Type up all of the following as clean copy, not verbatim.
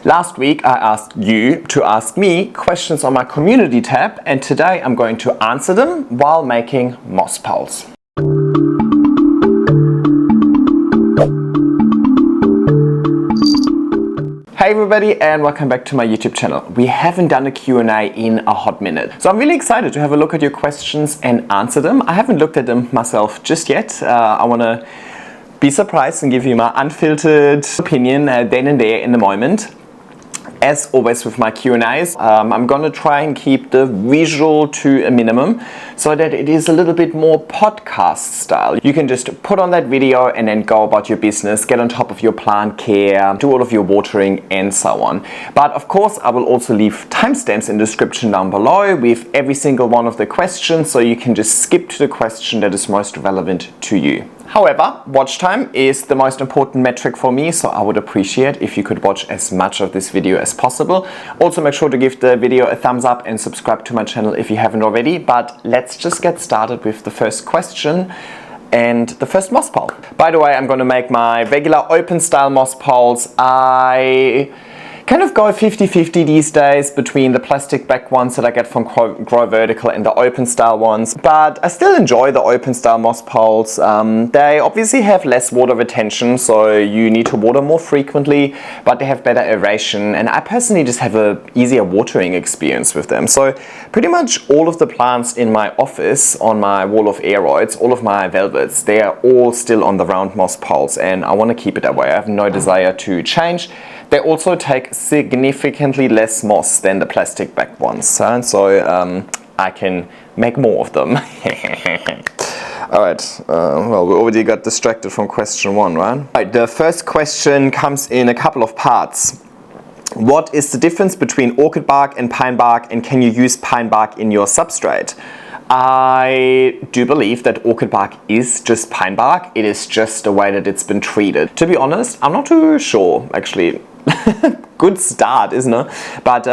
Last week I asked you to ask me questions on my community tab, and today I'm going to answer them while making moss poles. Hey everybody, and welcome back to my YouTube channel. We haven't done a Q&A in a hot minute, so I'm really excited to have a look at your questions and answer them. I haven't looked at them myself just yet. I want to be surprised and give you my unfiltered opinion then and there in the moment. As always with my Q&As, I'm going to try and keep the visual to a minimum so that it is a little bit more podcast style. You can just put on that video and then go about your business, get on top of your plant care, do all of your watering and so on. But of course I will also leave timestamps in the description down below with every single one of the questions, so you can just skip to the question that is most relevant to you. However, watch time is the most important metric for me, so I would appreciate if you could watch as much of this video as possible. Also make sure to give the video a thumbs up and subscribe to my channel if you haven't already. But let's just get started with the first question and the first moss pole. By the way, I'm going to make my regular open style moss poles. I kind of go 50-50 these days between the plastic back ones that I get from Grow Vertical and the open style ones, but I still enjoy the open style moss poles. They obviously have less water retention, so you need to water more frequently, but they have better aeration, and I personally just have a easier watering experience with them. So pretty much all of the plants in my office on my wall of aeroids, all of my velvets, they are all still on the round moss poles, and I want to keep it that way. I have no desire to change. They also take significantly less moss than the plastic back ones, and so I can make more of them. Alright, well, we already got distracted from question one, right? Right, the first question comes in a couple of parts. What is the difference between orchid bark and pine bark, and can you use pine bark in your substrate? I do believe that orchid bark is just pine bark. It is just the way that it's been treated. To be honest, I'm not too sure, actually. Good start, isn't it? But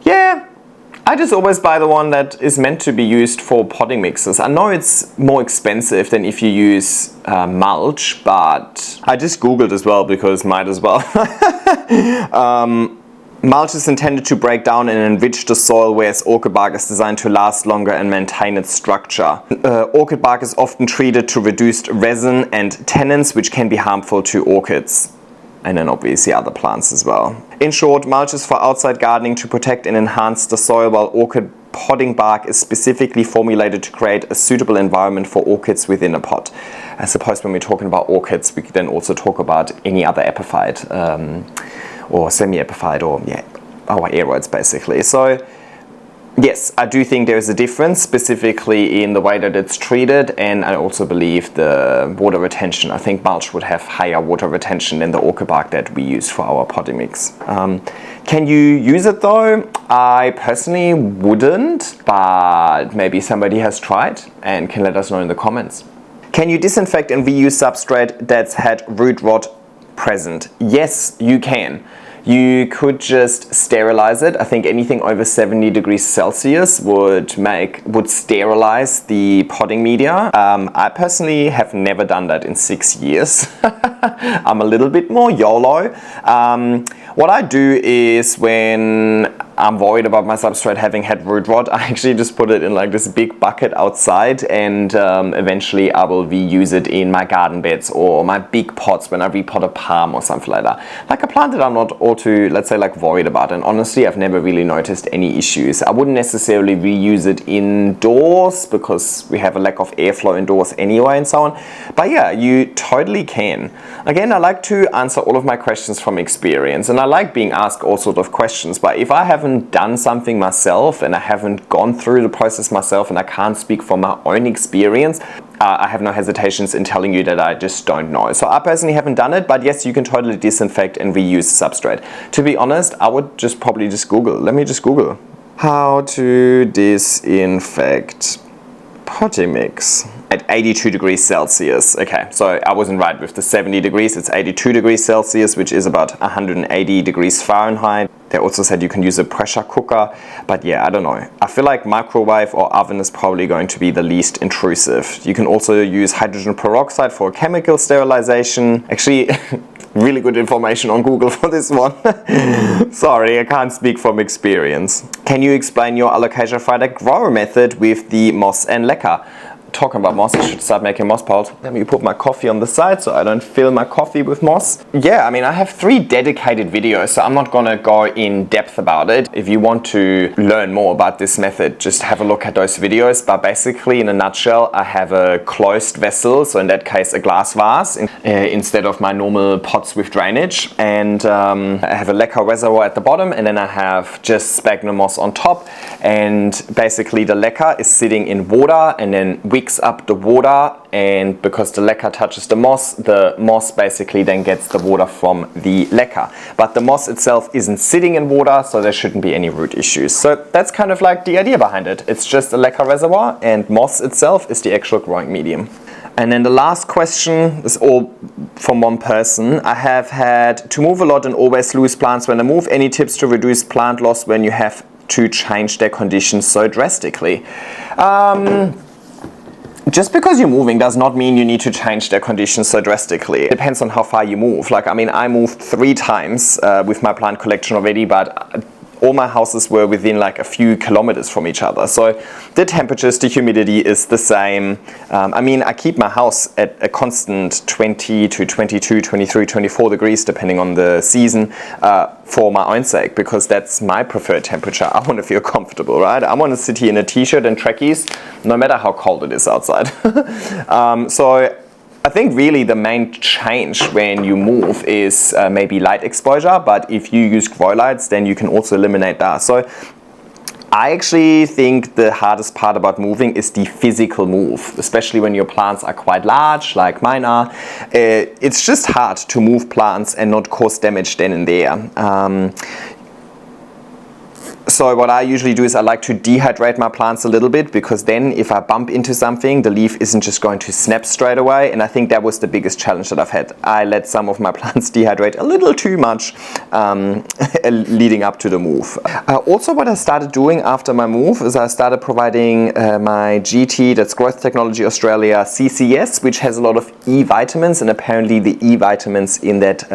yeah, I just always buy the one that is meant to be used for potting mixes. I know it's more expensive than if you use mulch, but I just googled as well because might as well. Mulch is intended to break down and enrich the soil, whereas orchid bark is designed to last longer and maintain its structure. Orchid bark is often treated to reduce resin and tannins, which can be harmful to orchids, and then obviously other plants as well. In short, mulch is for outside gardening to protect and enhance the soil, while orchid potting bark is specifically formulated to create a suitable environment for orchids within a pot. I suppose when we're talking about orchids, we can then also talk about any other epiphyte, or semi-epiphyte, or yeah, our aeroids basically. So yes, I do think there is a difference specifically in the way that it's treated, and I also believe the water retention. I think mulch would have higher water retention than the orchid bark that we use for our potting mix. Can you use it though? I personally wouldn't, but maybe somebody has tried and can let us know in the comments. Can you disinfect and reuse substrate that's had root rot present? Yes, you can. You could just sterilize it. I think anything over 70 degrees Celsius would sterilize the potting media. I personally have never done that in 6 years. I'm a little bit more YOLO. What I do is when I'm worried about my substrate having had root rot, I actually just put it in like this big bucket outside, and eventually I will reuse it in my garden beds or my big pots when I repot a palm or something like that. Like a plant that I'm not all too, let's say, like worried about, and honestly I've never really noticed any issues. I wouldn't necessarily reuse it indoors because we have a lack of airflow indoors anyway and so on. But yeah, you totally can. Again, I like to answer all of my questions from experience, and I like being asked all sorts of questions, but if I haven't done something myself and I haven't gone through the process myself and I can't speak from my own experience, I have no hesitations in telling you that I just don't know. So I personally haven't done it, but yes, you can totally disinfect and reuse the substrate. To be honest, I would probably just Google. Let me just Google. How to disinfect potting mix at 82 degrees Celsius. Okay, so I wasn't right with the 70 degrees. It's 82 degrees Celsius, which is about 180 degrees Fahrenheit. They also said you can use a pressure cooker, but yeah, I don't know. I feel like microwave or oven is probably going to be the least intrusive. You can also use hydrogen peroxide for chemical sterilization. Actually, Really good information on Google for this one. Sorry, I can't speak from experience. Can you explain your alocasia frydek grower method with the moss and leca? Talking about moss, I should start making moss piles. Let me put my coffee on the side so I don't fill my coffee with moss. Yeah, I mean, I have 3 dedicated videos, so I'm not gonna go in depth about it. If you want to learn more about this method, just have a look at those videos. But basically, in a nutshell, I have a closed vessel, so in that case, a glass vase instead of my normal pots with drainage. And I have a leca reservoir at the bottom, and then I have just sphagnum moss on top. And basically, the leca is sitting in water, and then wicks up the water, and because the leca touches the moss basically then gets the water from the leca. But the moss itself isn't sitting in water, so there shouldn't be any root issues. So that's kind of like the idea behind it. It's just a leca reservoir, and moss itself is the actual growing medium. And then the last question is all from one person. I have had to move a lot and always lose plants when I move. Any tips to reduce plant loss when you have to change their conditions so drastically? Just because you're moving does not mean you need to change their conditions so drastically. It depends on how far you move. Like, I mean, I moved 3 times with my plant collection already, but all my houses were within like a few kilometers from each other. So the temperatures, the humidity is the same. I mean, I keep my house at a constant 20 to 22, 23, 24 degrees, depending on the season, for my own sake, because that's my preferred temperature. I want to feel comfortable, right? I want to sit here in a t-shirt and trackies, no matter how cold it is outside. So I think really the main change when you move is maybe light exposure, but if you use grow lights, then you can also eliminate that. So I actually think the hardest part about moving is the physical move, especially when your plants are quite large, like mine are. It's just hard to move plants and not cause damage then and there. So what I usually do is I like to dehydrate my plants a little bit, because then if I bump into something, the leaf isn't just going to snap straight away. And I think that was the biggest challenge that I've had. I let some of my plants dehydrate a little too much leading up to the move. Also, what I started doing after my move is I started providing my GT, that's Growth Technology Australia CCS, which has a lot of E vitamins, and apparently the E vitamins in that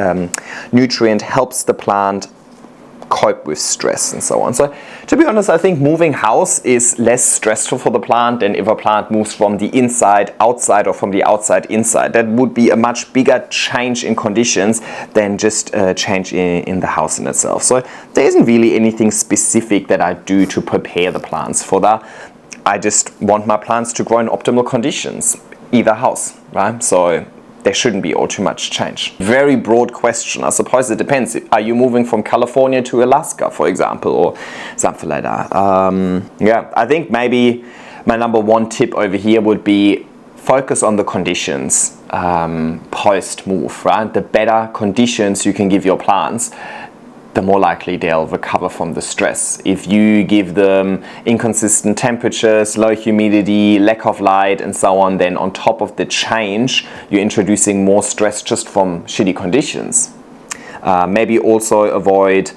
nutrient helps the plant cope with stress and so on. So to be honest, I think moving house is less stressful for the plant than if a plant moves from the inside outside or from the outside inside. That would be a much bigger change in conditions than just a change in the house in itself. So there isn't really anything specific that I do to prepare the plants for that. I just want my plants to grow in optimal conditions, either house, right? So there shouldn't be all too much change. Very broad question. I suppose it depends. Are you moving from California to Alaska, for example, or something like that? Yeah, I think maybe my number 1 tip over here would be focus on the conditions post-move, right? The better conditions you can give your plants, the more likely they'll recover from the stress. If you give them inconsistent temperatures, low humidity, lack of light, and so on, then on top of the change, you're introducing more stress just from shitty conditions. Maybe also avoid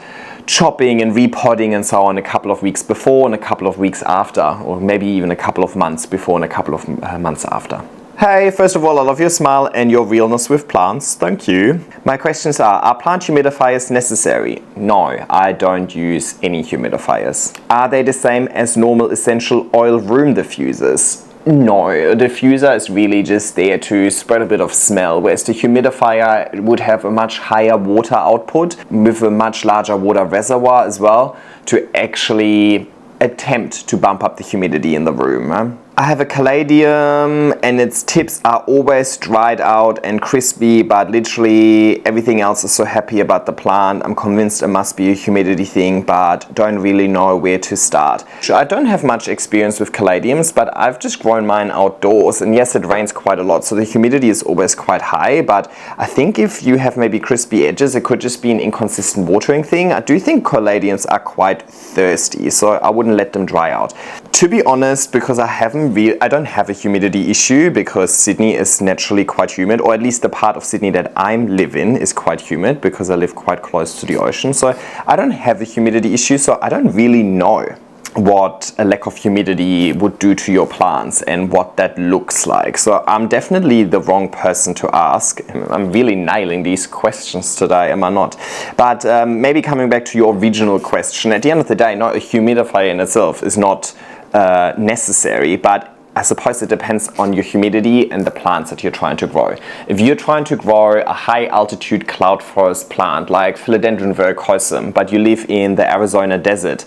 chopping and repotting and so on a couple of weeks before and a couple of weeks after, or maybe even a couple of months before and a couple of months after. Hey, first of all, I love your smile and your realness with plants. Thank you. My questions are plant humidifiers necessary? No, I don't use any humidifiers. Are they the same as normal essential oil room diffusers? No, a diffuser is really just there to spread a bit of smell, whereas the humidifier would have a much higher water output with a much larger water reservoir as well to actually attempt to bump up the humidity in the room. I have a caladium and its tips are always dried out and crispy, but literally everything else is so happy about the plant. I'm convinced it must be a humidity thing, but don't really know where to start. I don't have much experience with caladiums, but I've just grown mine outdoors, and yes, it rains quite a lot, so the humidity is always quite high, but I think if you have maybe crispy edges, it could just be an inconsistent watering thing. I do think caladiums are quite thirsty, so I wouldn't let them dry out. To be honest, because I don't have a humidity issue, because Sydney is naturally quite humid, or at least the part of Sydney that I live in is quite humid because I live quite close to the ocean. So I don't have a humidity issue, so I don't really know. what a lack of humidity would do to your plants and what that looks like. So I'm definitely the wrong person to ask. I'm really nailing these questions today, am I not? But maybe coming back to your original question, at the end of the day, no, a humidifier in itself is not necessary, but I suppose it depends on your humidity and the plants that you're trying to grow. If you're trying to grow a high altitude cloud forest plant like Philodendron verrucosum, but you live in the Arizona desert,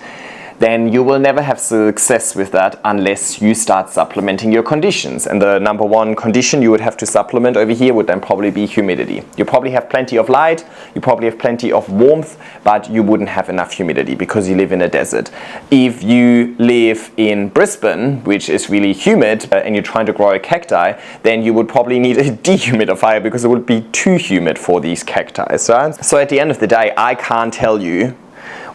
then you will never have success with that unless you start supplementing your conditions. And the number one condition you would have to supplement over here would then probably be humidity. You probably have plenty of light, you probably have plenty of warmth, but you wouldn't have enough humidity because you live in a desert. If you live in Brisbane, which is really humid, and you're trying to grow a cacti, then you would probably need a dehumidifier because it would be too humid for these cacti, right? So at the end of the day, I can't tell you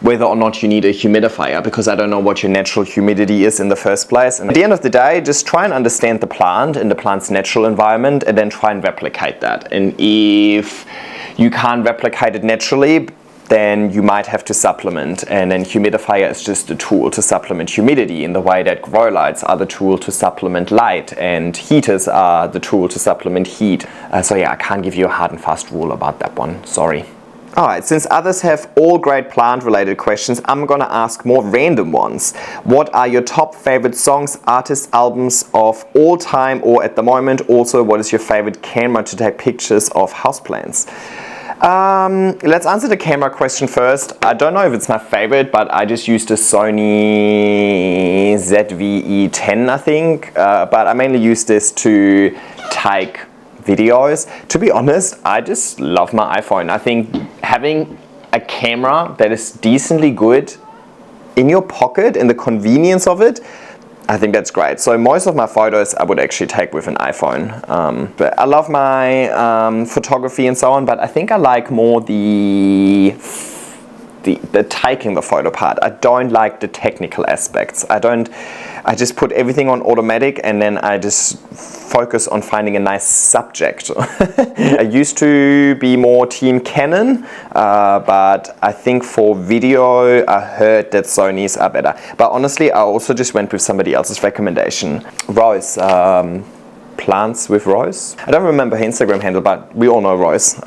whether or not you need a humidifier because I don't know what your natural humidity is in the first place. And at the end of the day, just try and understand the plant and the plant's natural environment and then try and replicate that. And if you can't replicate it naturally, then you might have to supplement, and then humidifier is just a tool to supplement humidity in the way that grow lights are the tool to supplement light and heaters are the tool to supplement heat. So yeah, I can't give you a hard and fast rule about that one, sorry. Alright, since others have all great plant-related questions, I'm gonna ask more random ones. What are your top favorite songs, artists, albums of all time or at the moment? Also, what is your favorite camera to take pictures of houseplants? Let's answer the camera question first. I don't know if it's my favorite, but I just used a Sony ZV-E10, I think. But I mainly use this to take videos. To be honest, I just love my iPhone. I think having a camera that is decently good in your pocket and the convenience of it, I think that's great. So most of my photos I would actually take with an iPhone. But I love my photography and so on, but I think I like more the taking the photo part. I don't like the technical aspects. I just put everything on automatic and then I just focus on finding a nice subject. I used to be more team Canon, but I think for video I heard that Sony's are better. But honestly, I also just went with somebody else's recommendation. Rose, plants with Rose. I don't remember her Instagram handle, but we all know Rose.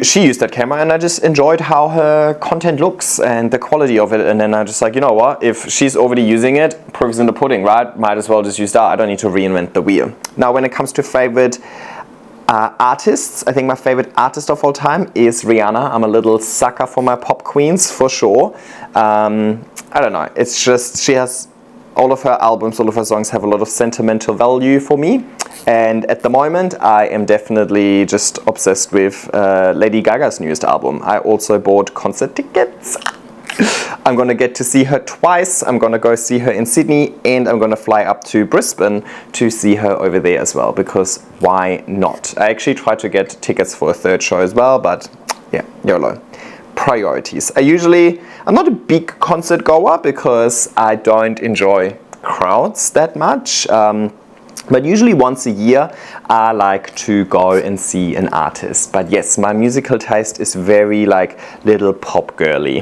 She used that camera and I just enjoyed how her content looks and the quality of it, and then I just like, you know what, if she's already using it, proof is in the pudding, right? Might as well just use that. I don't need to reinvent the wheel. Now when it comes to favorite artists, I think my favorite artist of all time is Rihanna. I'm a little sucker for my pop queens for sure. I don't know, it's just she has all of her albums, all of her songs have a lot of sentimental value for me. And at the moment, I am definitely just obsessed with Lady Gaga's newest album. I also bought concert tickets. I'm gonna get to see her twice. I'm gonna go see her in Sydney and I'm gonna fly up to Brisbane to see her over there as well, because why not? I actually tried to get tickets for a third show as well, but yeah, YOLO. Priorities. I'm not a big concert goer because I don't enjoy crowds that much. But usually once a year I like to go and see an artist. But yes, my musical taste is very like little pop girly.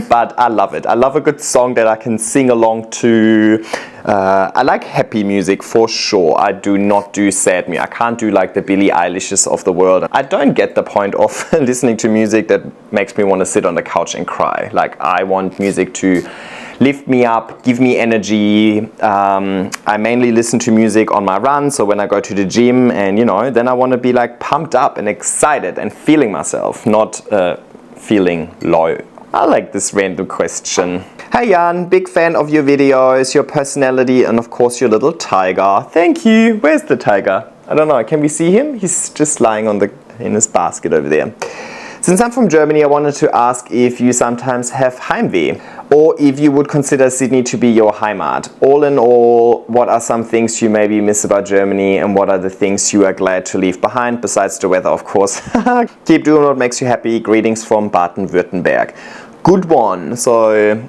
But I love it. I love a good song that I can sing along to. I like happy music for sure. I do not do sad music. I can't do like the Billie Eilishes of the world. I don't get the point of listening to music that makes me want to sit on the couch and cry. Like I want music to lift me up, give me energy. I mainly listen to music on my run, so when I go to the gym and then I want to be like pumped up and excited and feeling myself, not feeling low. I like this random question. Hey Jan, big fan of your videos, your personality, and of course your little tiger. Thank you. Where's the tiger? I don't know, can we see him? He's just lying in his basket over there. Since I'm from Germany, I wanted to ask if you sometimes have Heimweh, or if you would consider Sydney to be your Heimat. All in all, what are some things you maybe miss about Germany, and what are the things you are glad to leave behind, besides the weather, of course? Keep doing what makes you happy. Greetings from Baden-Württemberg. Good one. So,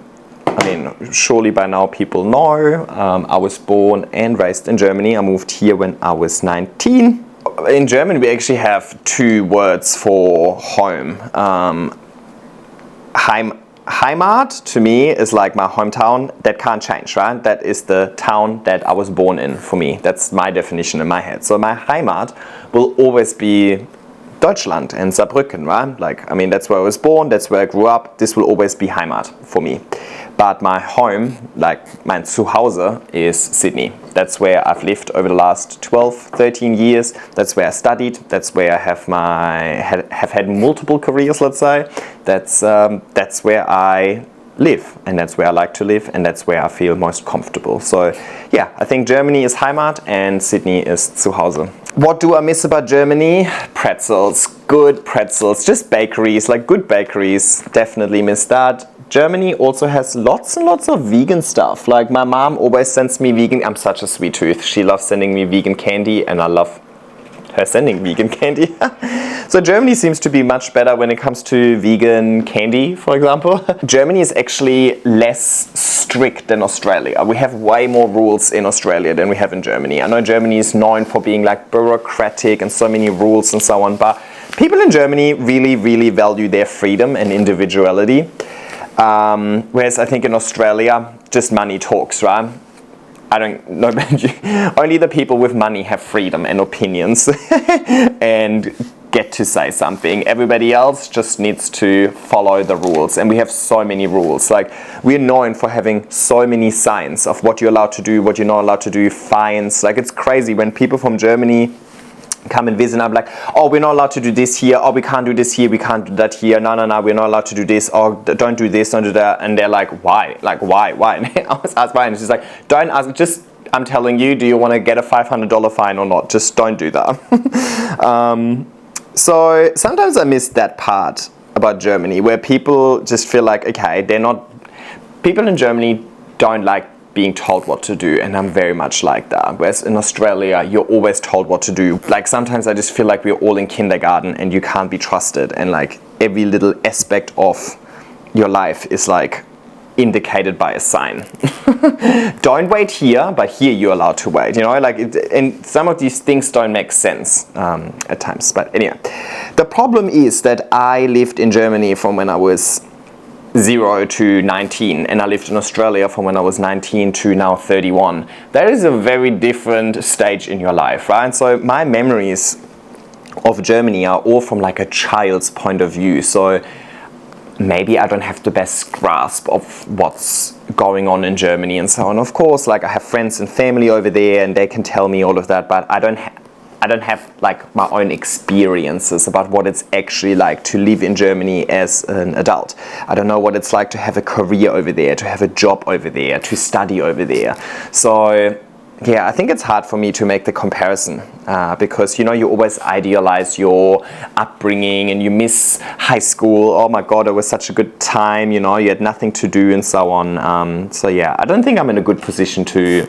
I mean, surely by now people know, I was born and raised in Germany. I moved here when I was 19. In German we actually have two words for home. Heimat to me is like my hometown. That can't change, right? That is the town that I was born in for me. That's my definition in my head. So my Heimat will always be Deutschland and Saarbrücken, right? Like, I mean, that's where I was born, that's where I grew up. This will always be Heimat for me. But my home, like mein Zuhause, is Sydney. That's where I've lived over the last 12, 13 years. That's where I studied. That's where I have had multiple careers, let's say. That's where I live, and that's where I like to live, and that's where I feel most comfortable. So yeah, I think Germany is Heimat and Sydney is Zuhause. What do I miss about Germany? Pretzels, good pretzels, just bakeries, like good bakeries, definitely miss that. Germany also has lots and lots of vegan stuff. Like my mom always sends me vegan, I'm such a sweet tooth, she loves sending me vegan candy and I love her sending vegan candy. So Germany seems to be much better when it comes to vegan candy, for example. Germany is actually less strict than Australia. We have way more rules in Australia than we have in Germany. I know Germany is known for being like bureaucratic and so many rules and so on, but people in Germany really, really value their freedom and individuality. Whereas I think in Australia, just money talks, right? I don't know about you. Only the people with money have freedom and opinions and get to say something. Everybody else just needs to follow the rules. And we have so many rules. Like, we're known for having so many signs of what you're allowed to do, what you're not allowed to do, fines. Like, it's crazy when people from Germany come and visit and I'm like, oh, we're not allowed to do this here, oh, we can't do this here, we can't do that here, no, we're not allowed to do this, oh, don't do this, don't do that. And they're like, why? Like, why? And I was asked why, and she's like, don't ask, just, I'm telling you, do you want to get a $500 fine or not? Just don't do that. So sometimes I miss that part about Germany where people just feel like, okay, people in Germany don't like being told what to do, and I'm very much like that. Whereas in Australia, you're always told what to do. Like, sometimes I just feel like we're all in kindergarten and you can't be trusted, and like every little aspect of your life is like indicated by a sign. Don't wait here, but here you're allowed to wait, you know, like and some of these things don't make sense at times. But anyway, the problem is that I lived in Germany from when I was 0 to 19, and I lived in Australia from when I was 19 to now 31. That is a very different stage in your life, right? So my memories of Germany are all from like a child's point of view. So maybe I don't have the best grasp of what's going on in Germany and so on. Of course, like I have friends and family over there and they can tell me all of that, but I don't have like my own experiences about what it's actually like to live in Germany as an adult. I don't know what it's like to have a career over there, to have a job over there, to study over there. So yeah, I think it's hard for me to make the comparison because, you know, you always idealize your upbringing and you miss high school. Oh my God, it was such a good time, you know, you had nothing to do and so on. So yeah, I don't think I'm in a good position to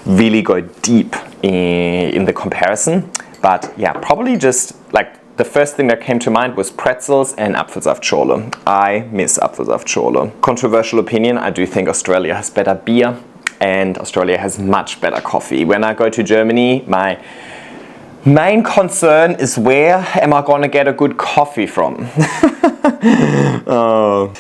really go deep in the comparison, but yeah, probably just like the first thing that came to mind was pretzels and Apfelsaftschorle. I miss Apfelsaftschorle. Controversial opinion, I do think Australia has better beer and Australia has much better coffee. When I go to Germany, my main concern is where am I going to get a good coffee from?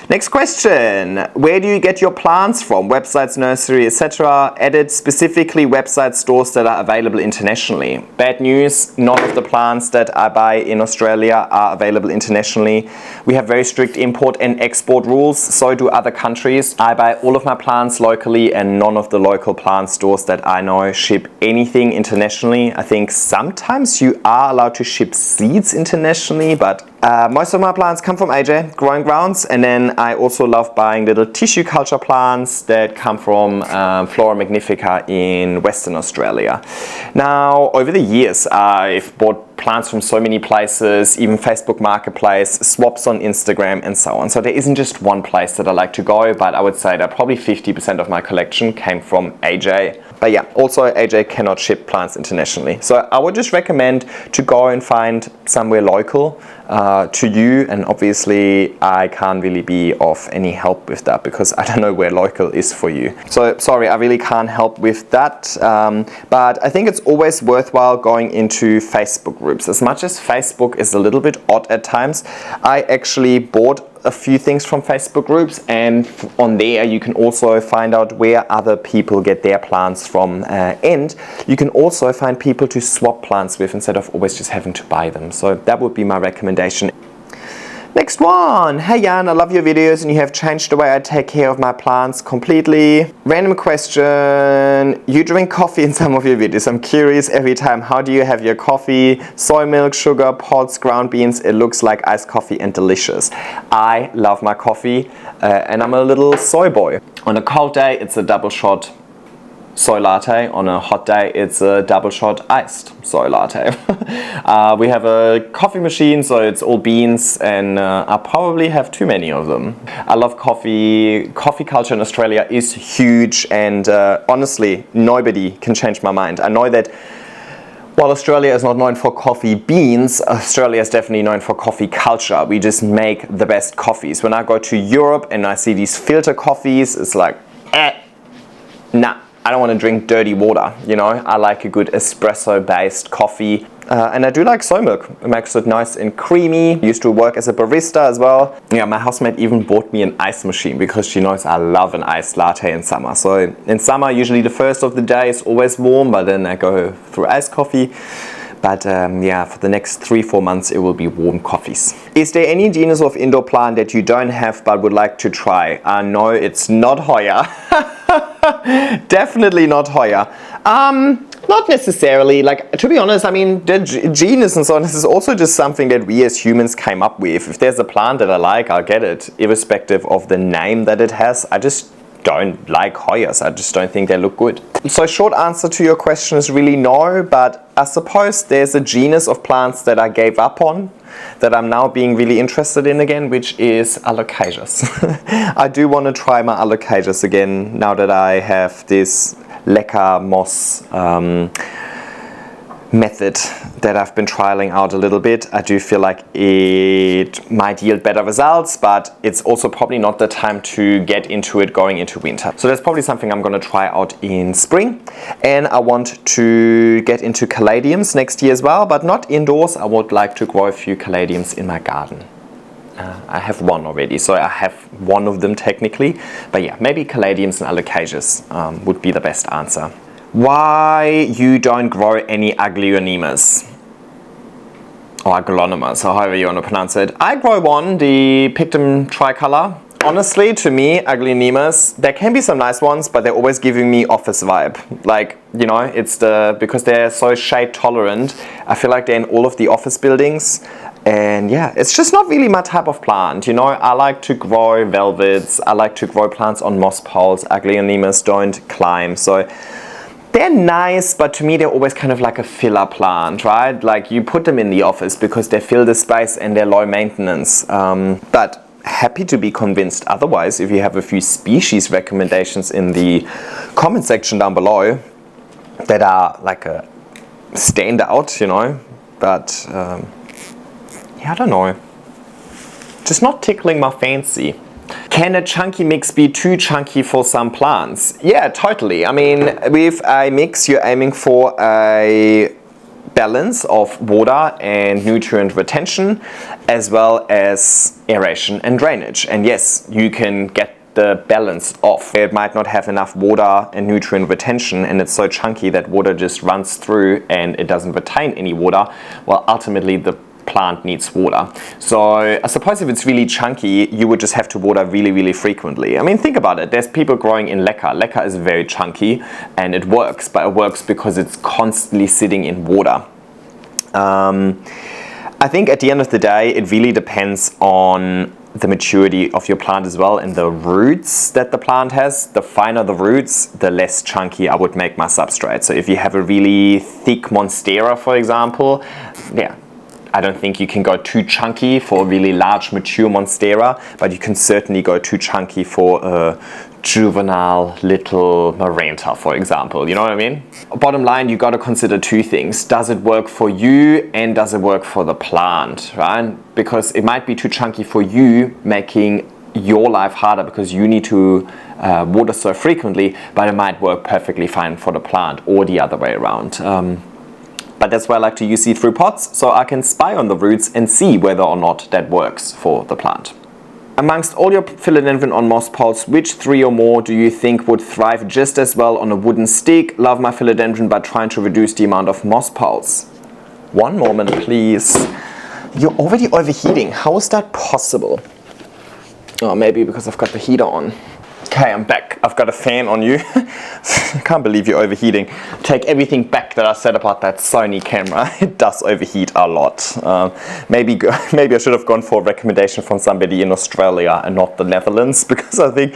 Next question. Where do you get your plants from? Websites, nursery, etc. Edit specifically website stores that are available internationally. Bad news, none of the plants that I buy in Australia are available internationally. We have very strict import and export rules, so do other countries. I buy all of my plants locally and none of the local plant stores that I know ship anything internationally. I think sometimes you are allowed to ship seeds internationally, but most of my plants come from AJ Growing Grounds, and then I also love buying little tissue culture plants that come from Flora Magnifica in Western Australia. Now, over the years, I've bought plants from so many places, even Facebook Marketplace, swaps on Instagram, and so on. So there isn't just one place that I like to go, but I would say that probably 50% of my collection came from AJ. But yeah, also AJ cannot ship plants internationally. So I would just recommend to go and find somewhere local to you, and obviously I can't really be of any help with that because I don't know where local is for you. So sorry, I really can't help with that, but I think it's always worthwhile going into Facebook groups. As much as Facebook is a little bit odd at times, I actually bought a few things from Facebook groups, and on there you can also find out where other people get their plants from, and you can also find people to swap plants with instead of always just having to buy them. So that would be my recommendation. Next one. Hey Jan, I love your videos and you have changed the way I take care of my plants completely. Random question. You drink coffee in some of your videos. I'm curious every time, how do you have your coffee? Soy milk, sugar, pods, ground beans. It looks like iced coffee and delicious. I love my coffee and I'm a little soy boy. On a cold day, it's a double shot soy latte. On a hot day, it's a double shot iced soy latte. We have a coffee machine, so it's all beans, and I probably have too many of them. I love coffee. Coffee culture in Australia is huge, and honestly, nobody can change my mind. I know that while Australia is not known for coffee beans, Australia is definitely known for coffee culture. We just make the best coffees. When I go to Europe and I see these filter coffees, it's like, nah. I don't want to drink dirty water, you know. I like a good espresso-based coffee. And I do like soy milk. It makes it nice and creamy. I used to work as a barista as well. Yeah, my housemate even bought me an ice machine because she knows I love an iced latte in summer. So in summer, usually the first of the day is always warm, but then I go through iced coffee. But yeah, for the next 3-4 months it will be warm coffees. Is there any genus of indoor plant that you don't have but would like to try? No, it's not Hoya. Definitely not Hoya. Not necessarily. Like, to be honest, I mean, the genus and so on, this is also just something that we as humans came up with. If there's a plant that I like, I'll get it, irrespective of the name that it has. I just don't like Hoyas. I just don't think they look good. So short answer to your question is really no, but I suppose there's a genus of plants that I gave up on that I'm now being really interested in again, which is alocasias. I do want to try my alocasias again now that I have this leca moss method that I've been trialing out a little bit. I do feel like it might yield better results, but it's also probably not the time to get into it going into winter. So that's probably something I'm going to try out in spring. And I want to get into caladiums next year as well, but not indoors. I would like to grow a few caladiums in my garden. I have one already, so I have one of them technically. But yeah, maybe caladiums and alocasias would be the best answer. Why you don't grow any Aglaonemas? Or Aglaonema, so however you want to pronounce it. I grow one, the Pictum tricolor. Honestly, to me, Aglaonemas, there can be some nice ones, but they're always giving me office vibe. Like, you know, it's because they're so shade tolerant. I feel like they're in all of the office buildings. And yeah, it's just not really my type of plant. You know, I like to grow velvets. I like to grow plants on moss poles. Aglaonemas don't climb. So they're nice, but to me they're always kind of like a filler plant, right? Like you put them in the office because they fill the space and they're low maintenance. But happy to be convinced otherwise. If you have a few species recommendations in the comment section down below that are like a standout, you know, but yeah, I don't know. Just not tickling my fancy. Can a chunky mix be too chunky for some plants? Yeah, totally. I mean, with a mix, you're aiming for a balance of water and nutrient retention, as well as aeration and drainage. And yes, you can get the balance off. It might not have enough water and nutrient retention, and it's so chunky that water just runs through and it doesn't retain any water. Well, ultimately the plant needs water. So I suppose if it's really chunky, you would just have to water really, really frequently. I mean, think about it. There's people growing in leca. Leca is very chunky and it works, but it works because it's constantly sitting in water. I think at the end of the day, it really depends on the maturity of your plant as well and the roots that the plant has. The finer the roots, the less chunky I would make my substrate. So if you have a really thick monstera, for example, yeah, I don't think you can go too chunky for a really large mature monstera, but you can certainly go too chunky for a juvenile little Maranta, for example. You know what I mean? Bottom line, you got to consider two things. Does it work for you and does it work for the plant, right? Because it might be too chunky for you, making your life harder because you need to water so frequently, but it might work perfectly fine for the plant or the other way around. But that's why I like to use see-through pots, so I can spy on the roots and see whether or not that works for the plant. Amongst all your philodendron on moss poles, which 3 or more do you think would thrive just as well on a wooden stick? Love my philodendron by trying to reduce the amount of moss poles. One moment, please. You're already overheating. How is that possible? Oh, maybe because I've got the heater on. Okay, I'm back. I've got a fan on you. I can't believe you're overheating. Take everything back that I said about that Sony camera. It does overheat a lot. Maybe I should have gone for a recommendation from somebody in Australia and not the Netherlands, because I think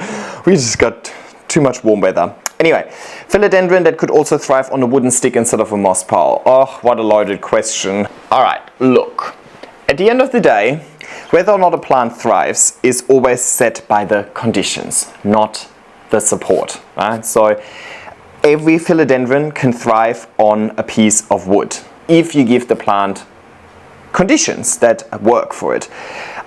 we just got too much warm weather. Anyway, philodendron that could also thrive on a wooden stick instead of a moss pole. Oh, what a loaded question. Alright, look. At the end of the day, whether or not a plant thrives is always set by the conditions, not the support. Right? So every philodendron can thrive on a piece of wood if you give the plant conditions that work for it.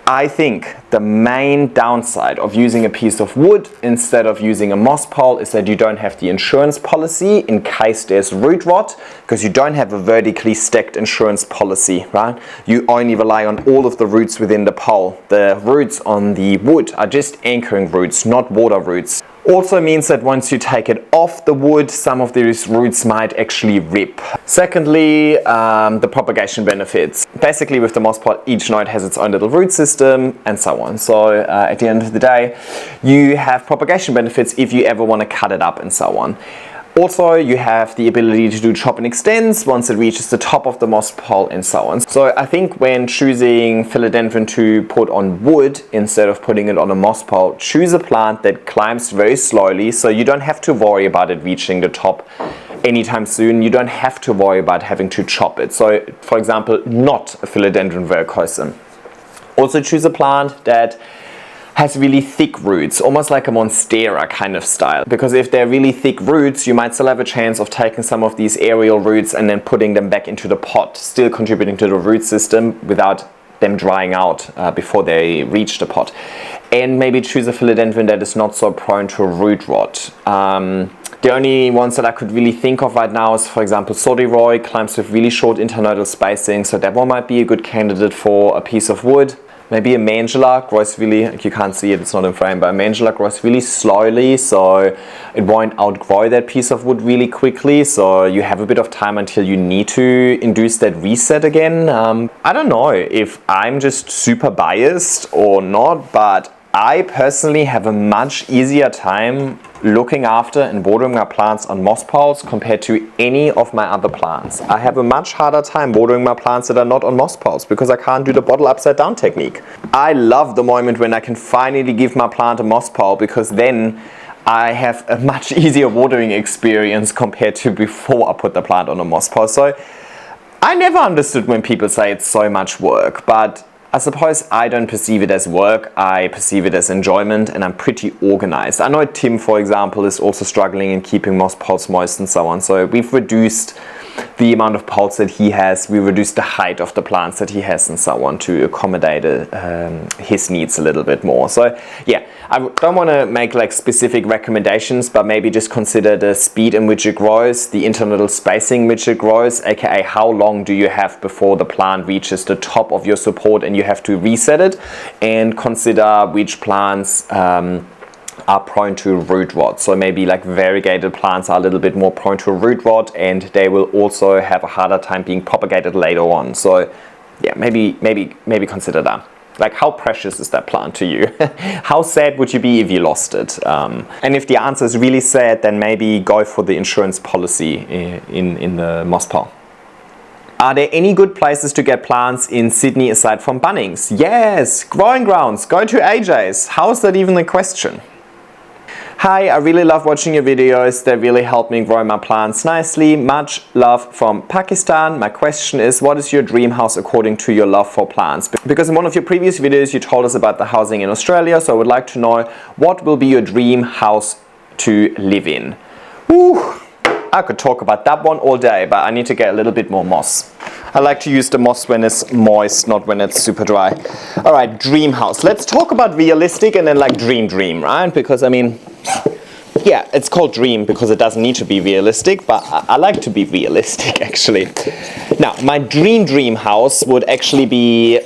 I think the main downside of using a piece of wood instead of using a moss pole is that you don't have the insurance policy in case there's root rot, because you don't have a vertically stacked insurance policy, right? You only rely on all of the roots within the pole. The roots on the wood are just anchoring roots, not water roots. Also means that once you take it off the wood, some of these roots might actually rip. Secondly, the propagation benefits. Basically with the moss pole, each node has its own little root system and so on. So at the end of the day, you have propagation benefits if you ever want to cut it up and so on. Also, you have the ability to do chop and extends once it reaches the top of the moss pole and so on. So I think when choosing philodendron to put on wood instead of putting it on a moss pole, choose a plant that climbs very slowly, so you don't have to worry about it reaching the top anytime soon. You don't have to worry about having to chop it. So for example, not a philodendron verrucosum. Also choose a plant that has really thick roots, almost like a monstera kind of style. Because if they're really thick roots, you might still have a chance of taking some of these aerial roots and then putting them back into the pot, still contributing to the root system without them drying out before they reach the pot. And maybe choose a philodendron that is not so prone to root rot. The only ones that I could really think of right now is, for example, Sodiroy climbs with really short internodal spacing, so that one might be a good candidate for a piece of wood. Maybe a Mandula grows really, you can't see it, it's not in frame, but a Mandula grows really slowly, so it won't outgrow that piece of wood really quickly, so you have a bit of time until you need to induce that reset again. I don't know if I'm just super biased or not, but I personally have a much easier time looking after and watering my plants on moss poles compared to any of my other plants. I have a much harder time watering my plants that are not on moss poles because I can't do the bottle upside down technique. I love the moment when I can finally give my plant a moss pole, because then I have a much easier watering experience compared to before I put the plant on a moss pole. So I never understood when people say it's so much work, but I suppose I don't perceive it as work, I perceive it as enjoyment, and I'm pretty organized. I know Tim, for example, is also struggling in keeping moss poles moist and so on, so we've reduced the amount of poles that he has, we reduced the height of the plants that he has and so on to accommodate his needs a little bit more. So yeah, I don't want to make like specific recommendations, but maybe just consider the speed in which it grows, the internodal spacing in which it grows, aka how long do you have before the plant reaches the top of your support and you have to reset it, and consider which plants are prone to root rot. So maybe like variegated plants are a little bit more prone to root rot, and they will also have a harder time being propagated later on. So yeah, maybe consider that. Like, how precious is that plant to you? How sad would you be if you lost it? And if the answer is really sad, then maybe go for the insurance policy in the moss pole. Are there any good places to get plants in Sydney aside from Bunnings? Yes, growing grounds. Go to AJ's. How is that even a question? Hi, I really love watching your videos. They really help me grow my plants nicely. Much love from Pakistan. My question is, what is your dream house according to your love for plants? Because in one of your previous videos you told us about the housing in Australia, so I would like to know what will be your dream house to live in. Woo! I could talk about that one all day, but I need to get a little bit more moss. I like to use the moss when it's moist, not when it's super dry. All right, dream house. Let's talk about realistic and then like dream, right? Because I mean, yeah, it's called dream because it doesn't need to be realistic, but I like to be realistic actually. Now, my dream house would actually be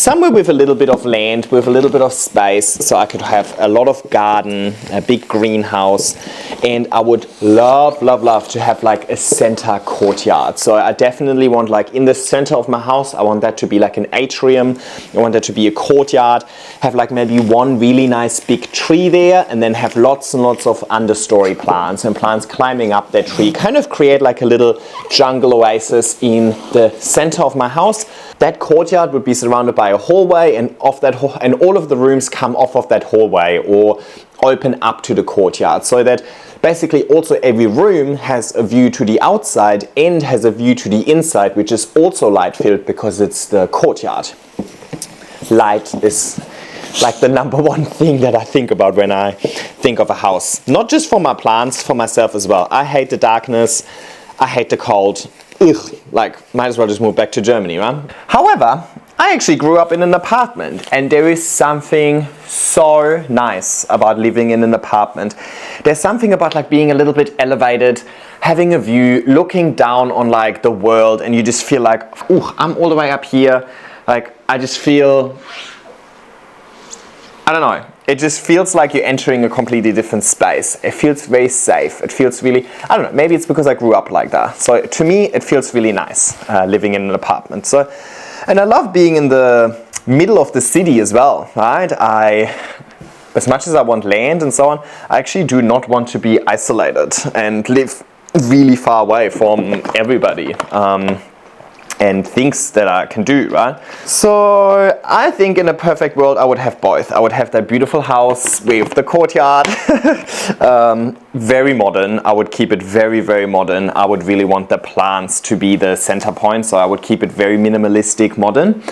somewhere with a little bit of land, with a little bit of space, so I could have a lot of garden, a big greenhouse, and I would love, love, love to have like a center courtyard. So I definitely want, like in the center of my house, I want that to be like an atrium. I want that to be a courtyard, have like maybe one really nice big tree there, and then have lots and lots of understory plants and plants climbing up that tree, kind of create like a little jungle oasis in the center of my house. That courtyard would be surrounded by a hallway, and and all of the rooms come off of that hallway or open up to the courtyard, so that basically also every room has a view to the outside and has a view to the inside, which is also light filled because it's the courtyard. Light is like the number one thing that I think about when I think of a house. Not just for my plants, for myself as well. I hate the darkness, I hate the cold. Ugh, like, might as well just move back to Germany, right? However, I actually grew up in an apartment, and there is something so nice about living in an apartment. There's something about like being a little bit elevated, having a view, looking down on like the world, and you just feel like, ooh, I'm all the way up here. Like, I just feel, I don't know. It just feels like you're entering a completely different space. It feels very safe. It feels really, I don't know, maybe it's because I grew up like that. So to me, it feels really nice living in an apartment. So, and I love being in the middle of the city as well, right? As much as I want land and so on, I actually do not want to be isolated and live really far away from everybody. And things that I can do, right? So I think in a perfect world I would have both. I would have that beautiful house with the courtyard, very modern. I would keep it very, very modern. I would really want the plants to be the center point, so I would keep it very minimalistic, modern.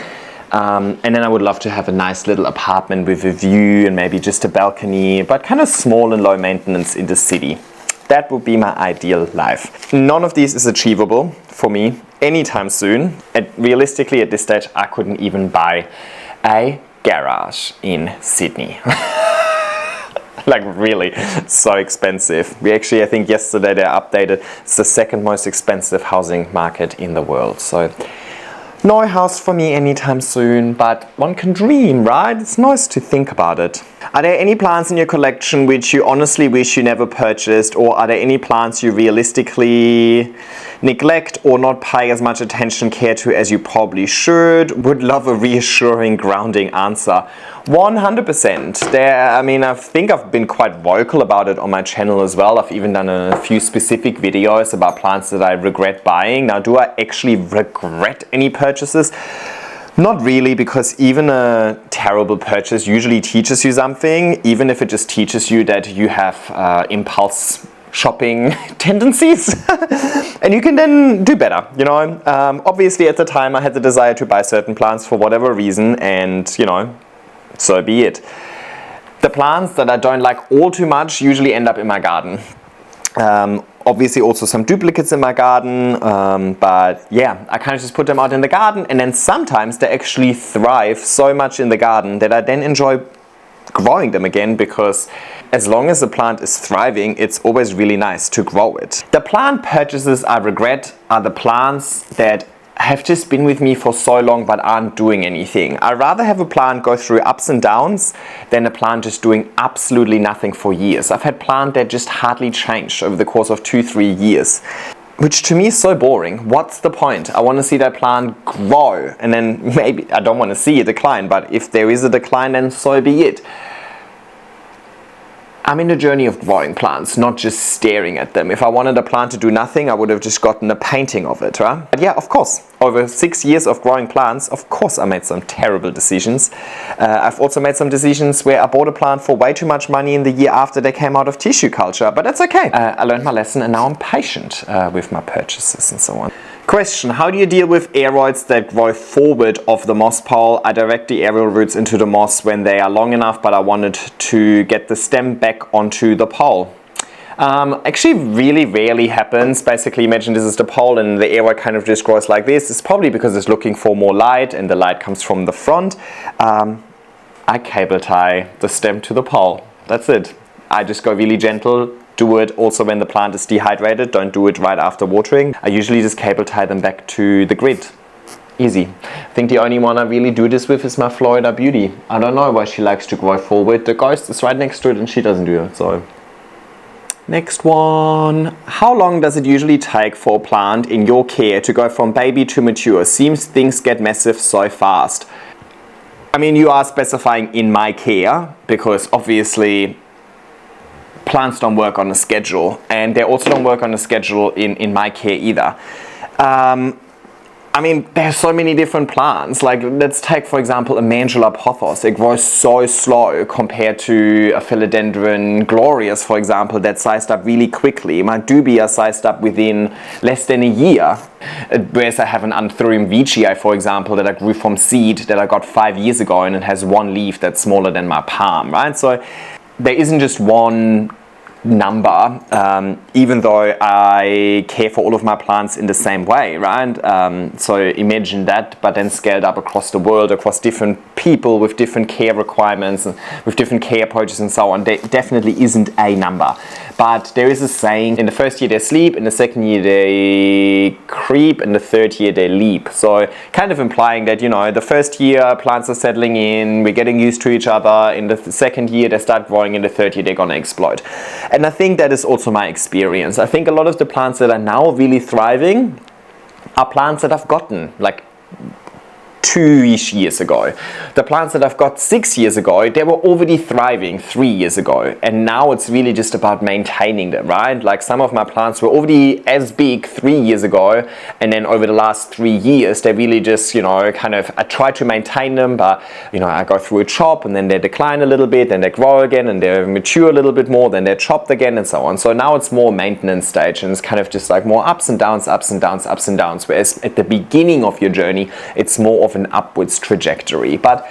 And then I would love to have a nice little apartment with a view and maybe just a balcony, but kind of small and low maintenance in the city. That would be my ideal life. None of these is achievable for me anytime soon. And realistically, at this stage, I couldn't even buy a garage in Sydney. Like really, so expensive. We actually, I think yesterday they updated, it's the second most expensive housing market in the world. So no house for me anytime soon, but one can dream, right? It's nice to think about it. Are there any plants in your collection which you honestly wish you never purchased, or are there any plants you realistically neglect or not pay as much attention, care to as you probably should? Would love a reassuring, grounding answer. 100%. I think I've been quite vocal about it on my channel as well. I've even done a few specific videos about plants that I regret buying. Now, do I actually regret any purchases? Not really, because even a terrible purchase usually teaches you something, even if it just teaches you that you have impulse shopping tendencies. And you can then do better, you know. Obviously at the time I had the desire to buy certain plants for whatever reason, and you know, so be it. The plants that I don't like all too much usually end up in my garden. Obviously also some duplicates in my garden, but yeah, I kind of just put them out in the garden, and then sometimes they actually thrive so much in the garden that I then enjoy growing them again, because as long as the plant is thriving, it's always really nice to grow it. The plant purchases I regret are the plants that have just been with me for so long but aren't doing anything. I'd rather have a plant go through ups and downs than a plant just doing absolutely nothing for years. I've had plants that just hardly changed over the course of 2-3 years, which to me is so boring. What's the point? I want to see that plant grow, and then maybe I don't want to see a decline, but if there is a decline, then so be it. I'm in the journey of growing plants, not just staring at them. If I wanted a plant to do nothing, I would have just gotten a painting of it, right? But yeah, of course, over 6 years of growing plants, of course I made some terrible decisions. I've also made some decisions where I bought a plant for way too much money in the year after they came out of tissue culture, but that's okay. I learned my lesson, and now I'm patient with my purchases and so on. Question: how do you deal with aeroids that grow forward of the moss pole? I direct the aerial roots into the moss when they are long enough, but I wanted to get the stem back onto the pole. Actually really rarely happens. Basically imagine this is the pole and the aeroid kind of just grows like this. It's probably because it's looking for more light and the light comes from the front. I cable tie the stem to the pole. That's it. I just go really gentle. Do it also when the plant is dehydrated. Don't do it right after watering. I usually just cable tie them back to the grid. Easy. I think the only one I really do this with is my Florida Beauty. I don't know why she likes to grow forward. The ghost is right next to it and she doesn't do it, so. Next one. How long does it usually take for a plant in your care to go from baby to mature? Seems things get massive so fast. I mean, you are specifying in my care because obviously plants don't work on a schedule, and they also don't work on a schedule in my care either. I mean, there's so many different plants. Like, let's take, for example, a Mandula pothos. It grows so slow compared to a Philodendron glorious, for example, that sized up really quickly. My dubia sized up within less than a year. Whereas I have an anthurium veitchii, for example, that I grew from seed that I got 5 years ago, and it has one leaf that's smaller than my palm, right? So there isn't just one number, even though I care for all of my plants in the same way, right? So imagine that, but then scaled up across the world, across different people with different care requirements, and with different care approaches and so on. There definitely isn't a number. But there is a saying, in the first year they sleep, in the second year they creep, in the third year they leap. So kind of implying that, you know, the first year plants are settling in, we're getting used to each other, in the second year they start growing, in the third year they're gonna explode. And I think that is also my experience. I think a lot of the plants that are now really thriving are plants that I've gotten like 2-ish years ago. The plants that I've got 6 years ago, they were already thriving 3 years ago, and now it's really just about maintaining them, right? Like, some of my plants were already as big 3 years ago, and then over the last 3 years they really just, you know, kind of, I try to maintain them, but, you know, I go through a chop and then they decline a little bit, then they grow again, and they mature a little bit more, then they're chopped again, and so on. So now it's more maintenance stage, and it's kind of just like more ups and downs, ups and downs, ups and downs, whereas at the beginning of your journey it's more of an upwards trajectory. But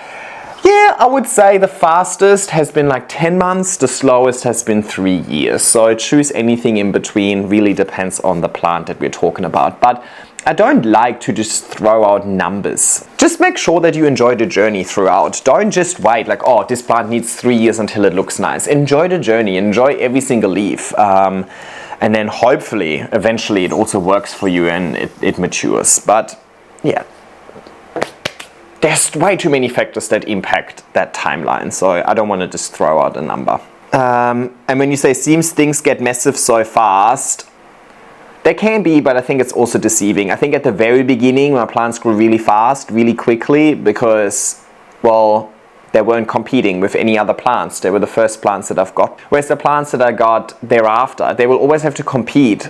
yeah, I would say the fastest has been like 10 months, the slowest has been 3 years. So choose anything in between, really depends on the plant that we're talking about. But I don't like to just throw out numbers. Just make sure that you enjoy the journey throughout. Don't just wait like, oh, this plant needs 3 years until it looks nice. Enjoy the journey, enjoy every single leaf. And then hopefully, eventually it also works for you and it matures. But yeah. There's way too many factors that impact that timeline, so I don't want to just throw out a number. And when you say seems things get massive so fast, they can be, but I think it's also deceiving. I think at the very beginning my plants grew really fast, really quickly, because, well, they weren't competing with any other plants. They were the first plants that I've got. Whereas the plants that I got thereafter, they will always have to compete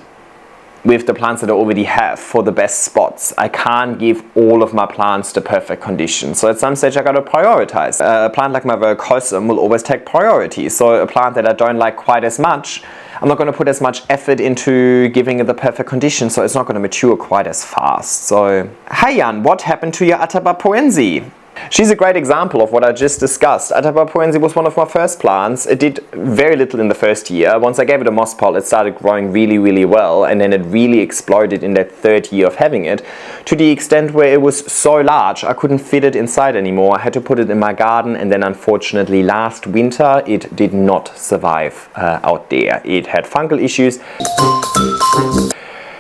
with the plants that I already have for the best spots. I can't give all of my plants the perfect conditions. So at some stage I gotta prioritize. A plant like my verrucosum will always take priority. So a plant that I don't like quite as much, I'm not gonna put as much effort into giving it the perfect conditions, so it's not gonna mature quite as fast. So, hey Jan, what happened to your atabapoense? She's a great example of what I just discussed. Atabapoense was one of my first plants. It did very little in the first year. Once I gave it a moss pole, it started growing really, really well, and then it really exploded in that third year of having it, to the extent where it was so large I couldn't fit it inside anymore. I had to put it in my garden, and then unfortunately last winter it did not survive out there. It had fungal issues.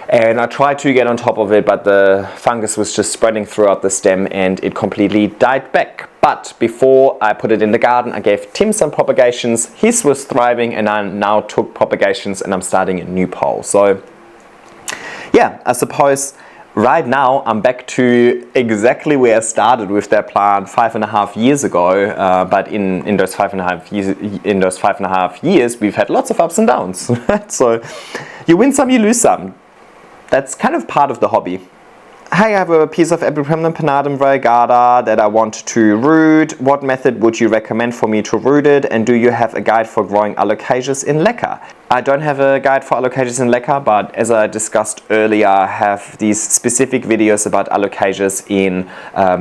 And I tried to get on top of it, but the fungus was just spreading throughout the stem and it completely died back. But before I put it in the garden, I gave Tim some propagations. His was thriving, and I now took propagations and I'm starting a new pole. So yeah, I suppose right now I'm back to exactly where I started with that plant 5.5 years ago. But in those 5.5 years, we've had lots of ups and downs. So you win some, you lose some. That's kind of part of the hobby. Hey, I have a piece of Epipremnum pinnatum variegata that I want to root. What method would you recommend for me to root it? And do you have a guide for growing alocasias in leca? I don't have a guide for alocasias in leca, but as I discussed earlier, I have these specific videos about alocasias in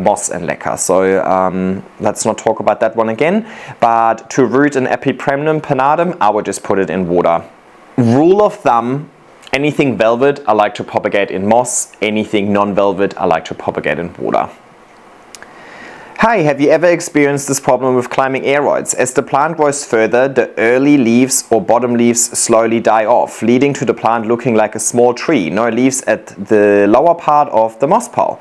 moss and leca. So let's not talk about that one again. But to root an Epipremnum pinnatum, I would just put it in water. Rule of thumb: anything velvet I like to propagate in moss, anything non-velvet I like to propagate in water. Hi, have you ever experienced this problem with climbing aeroids? As the plant grows further, the early leaves or bottom leaves slowly die off, leading to the plant looking like a small tree. No leaves at the lower part of the moss pole.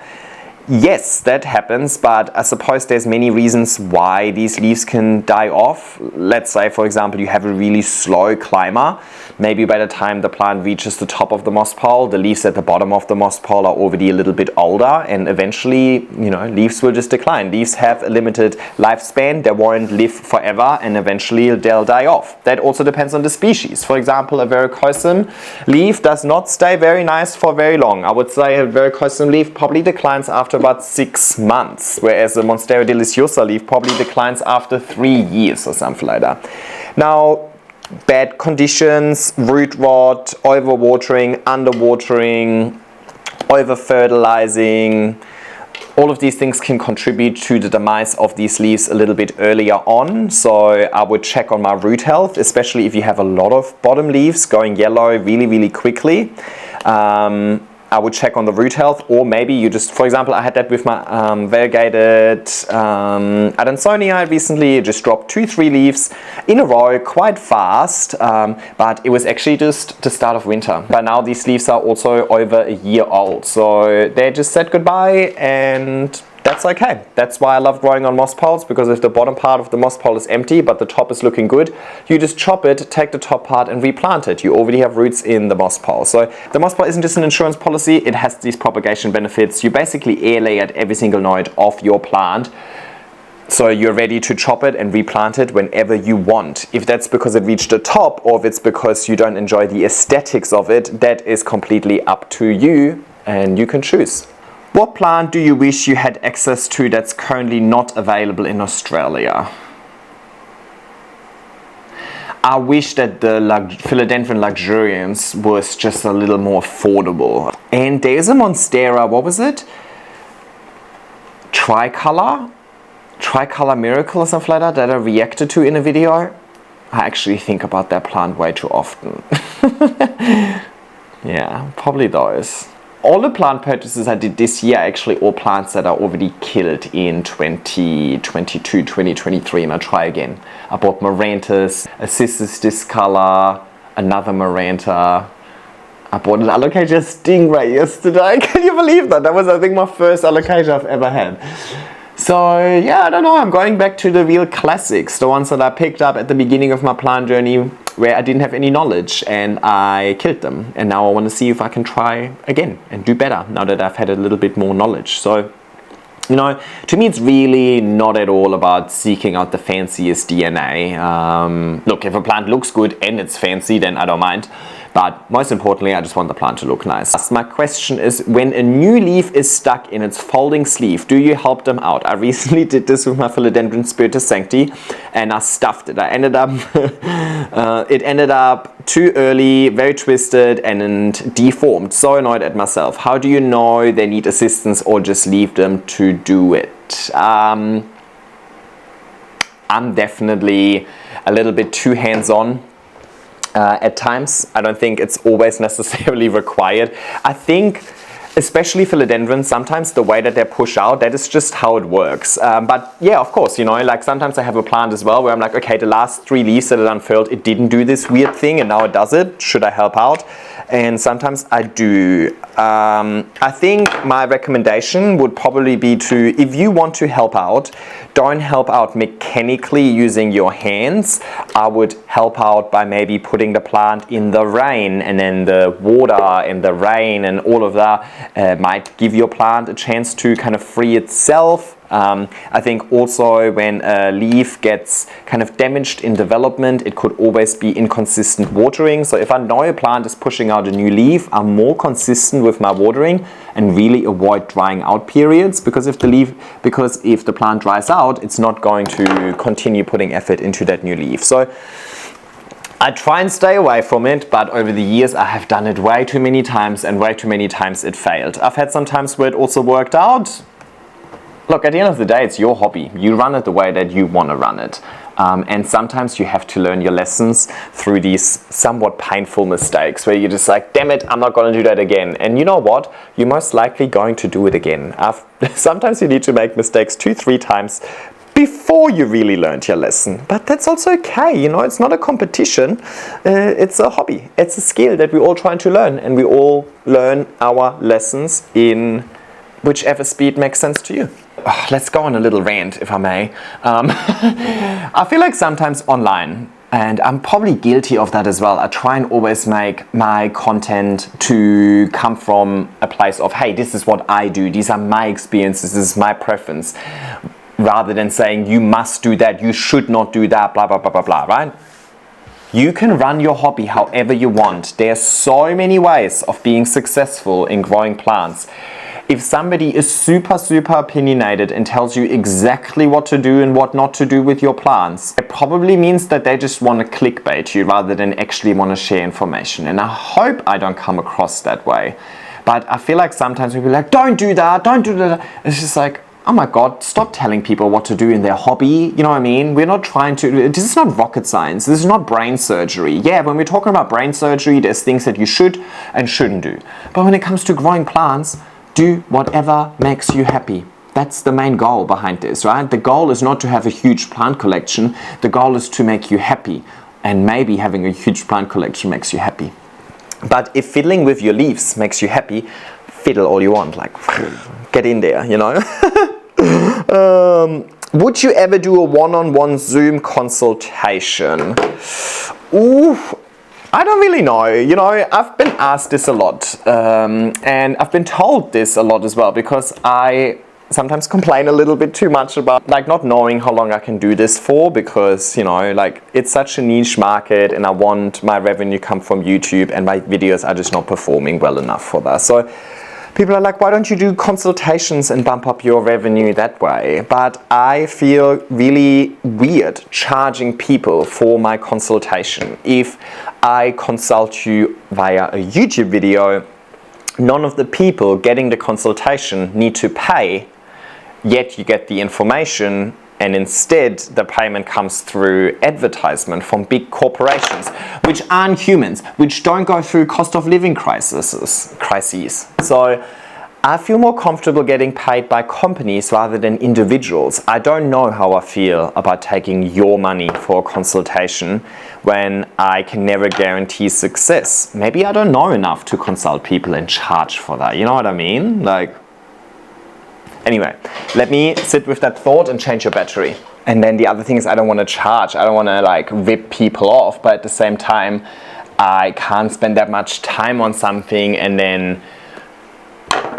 Yes, that happens, but I suppose there's many reasons why these leaves can die off. Let's say, for example, you have a really slow climber. Maybe by the time the plant reaches the top of the moss pole, the leaves at the bottom of the moss pole are already a little bit older, and eventually, you know, leaves will just decline. Leaves have a limited lifespan, they won't live forever, and eventually they'll die off. That also depends on the species. For example, a verrucosum leaf does not stay very nice for very long. I would say a verrucosum leaf probably declines after about 6 months, whereas a Monstera deliciosa leaf probably declines after 3 years or something like that. Now, bad conditions, root rot, overwatering, underwatering, over-fertilizing, all of these things can contribute to the demise of these leaves a little bit earlier on. So I would check on my root health, especially if you have a lot of bottom leaves going yellow really quickly. I would check on the root health, or maybe you just, for example, I had that with my variegated Adansonia recently. It just dropped 2-3 leaves in a row quite fast, but it was actually just the start of winter. By now these leaves are also over a year old, so they just said goodbye, and that's okay. That's why I love growing on moss poles, because if the bottom part of the moss pole is empty but the top is looking good, you just chop it, take the top part and replant it. You already have roots in the moss pole. So the moss pole isn't just an insurance policy, it has these propagation benefits. You basically air layered every single node of your plant, so you're ready to chop it and replant it whenever you want. If that's because it reached the top, or if it's because you don't enjoy the aesthetics of it, that is completely up to you, and you can choose. What plant do you wish you had access to that's currently not available in Australia? I wish that the Philodendron luxurians was just a little more affordable. And there's a Monstera, what was it? Tricolor Miracle or something like that I reacted to in a video. I actually think about that plant way too often. Yeah, probably those. All the plant purchases I did this year, actually all plants that are already killed in 2022, 2023, and I'll try again. I bought Marantus, a Cissus Discolor, another Maranta. I bought an Alocasia Stingray yesterday. Can you believe that? That was, I think, my first Alocasia I've ever had. So yeah, I don't know, I'm going back to the real classics, the ones that I picked up at the beginning of my plant journey where I didn't have any knowledge and I killed them. And now I want to see if I can try again and do better now that I've had a little bit more knowledge. So, you know, to me it's really not at all about seeking out the fanciest DNA. Look, if a plant looks good and it's fancy, then I don't mind. But most importantly, I just want the plant to look nice. My question is, when a new leaf is stuck in its folding sleeve, do you help them out? I recently did this with my Philodendron Spiritus Sancti, and I stuffed it. I ended up, it ended up too early, very twisted, and deformed. So annoyed at myself. How do you know they need assistance, or just leave them to do it? I'm definitely a little bit too hands-on. At times. I don't think it's always necessarily required. I think, especially philodendrons, sometimes the way that they push out, that is just how it works. But yeah, of course, you know, like sometimes I have a plant as well where I'm like, okay, the last 3 leaves that it unfurled, it didn't do this weird thing and now it does it. Should I help out? And sometimes I do. I think my recommendation would probably be to, if you want to help out, don't help out mechanically using your hands. I would help out by maybe putting the plant in the rain, and then the water and the rain and all of that might give your plant a chance to kind of free itself. I think also when a leaf gets kind of damaged in development, it could always be inconsistent watering. So if I know a plant is pushing out a new leaf, I'm more consistent with my watering and really avoid drying out periods, because if the plant dries out, it's not going to continue putting effort into that new leaf. So I try and stay away from it, but over the years I have done it way too many times, and way too many times it failed. I've had some times where it also worked out. Look, at the end of the day, it's your hobby. You run it the way that you want to run it. And sometimes you have to learn your lessons through these somewhat painful mistakes where you're just like, damn it, I'm not going to do that again. And you know what? You're most likely going to do it again. Sometimes you need to make mistakes 2-3 times before you really learned your lesson. But that's also okay, you know, it's not a competition. It's a hobby. It's a skill that we're all trying to learn. And we all learn our lessons in whichever speed makes sense to you. Let's go on a little rant, if I may. I feel like sometimes online, and I'm probably guilty of that as well, I try and always make my content to come from a place of, hey, this is what I do, these are my experiences, this is my preference, rather than saying you must do that, you should not do that, blah, blah, blah, blah, blah, right? You can run your hobby however you want. There's so many ways of being successful in growing plants. If somebody is super opinionated and tells you exactly what to do and what not to do with your plants, it probably means that they just want to clickbait you rather than actually want to share information. And I hope I don't come across that way. But I feel like sometimes people are like, don't do that, don't do that. It's just like, oh my God, stop telling people what to do in their hobby. You know what I mean? We're not trying to, this is not rocket science. This is not brain surgery. Yeah, when we're talking about brain surgery, there's things that you should and shouldn't do. But when it comes to growing plants, do whatever makes you happy. That's the main goal behind this, right? The goal is not to have a huge plant collection. The goal is to make you happy. And maybe having a huge plant collection makes you happy. But if fiddling with your leaves makes you happy, fiddle all you want. Like, get in there, you know? Would you ever do a one-on-one Zoom consultation? Ooh. I don't really know, you know, I've been asked this a lot, and I've been told this a lot as well, because I sometimes complain a little bit too much about like not knowing how long I can do this for, because, you know, like it's such a niche market and I want my revenue come from YouTube, and my videos are just not performing well enough for that. So people are like, why don't you do consultations and bump up your revenue that way? But I feel really weird charging people for my consultation. If I consult you via a YouTube video, none of the people getting the consultation need to pay, yet you get the information, and instead the payment comes through advertisement from big corporations, which aren't humans, which don't go through cost of living crises. So I feel more comfortable getting paid by companies rather than individuals. I don't know how I feel about taking your money for a consultation when I can never guarantee success. Maybe I don't know enough to consult people and charge for that. You know what I mean? Like, anyway, let me sit with that thought and change your battery. And then the other thing is, I don't want to charge. I don't want to like rip people off, but at the same time, I can't spend that much time on something and then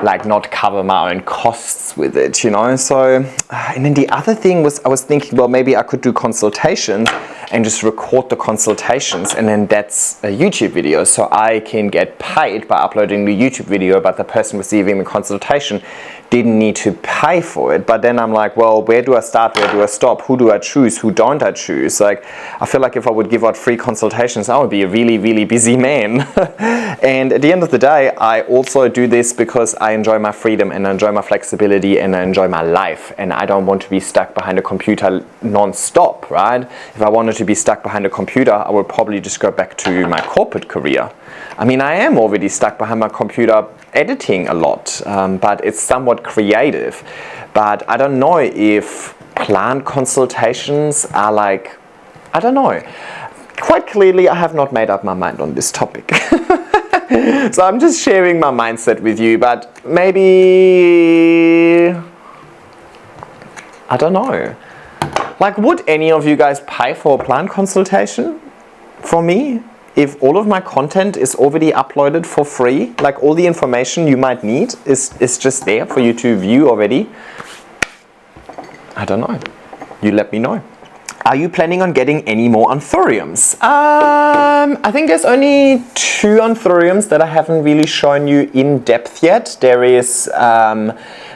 like not cover my own costs with it, you know? So, and then the other thing was, I was thinking, well, maybe I could do consultations and just record the consultations, and then that's a YouTube video, so I can get paid by uploading the YouTube video, but the person receiving the consultation didn't need to pay for it. But then I'm like, well, where do I start, where do I stop, who do I choose, who don't I choose? Like, I feel like if I would give out free consultations, I would be a really busy man. And at the end of the day, I also do this because I enjoy my freedom and I enjoy my flexibility and I enjoy my life, and I don't want to be stuck behind a computer non-stop, right? If I wanted to be stuck behind a computer, I would probably just go back to my corporate career. I mean, I am already stuck behind my computer editing a lot, but it's somewhat creative. But I don't know if plant consultations are like, I don't know. Quite clearly, I have not made up my mind on this topic. So I'm just sharing my mindset with you, but maybe, I don't know. Like, would any of you guys pay for a plant consultation for me? If all of my content is already uploaded for free, like all the information you might need is just there for you to view already? I don't know. You let me know. Are you planning on getting any more anthuriums? I think there's only 2 anthuriums that I haven't really shown you in depth yet. There is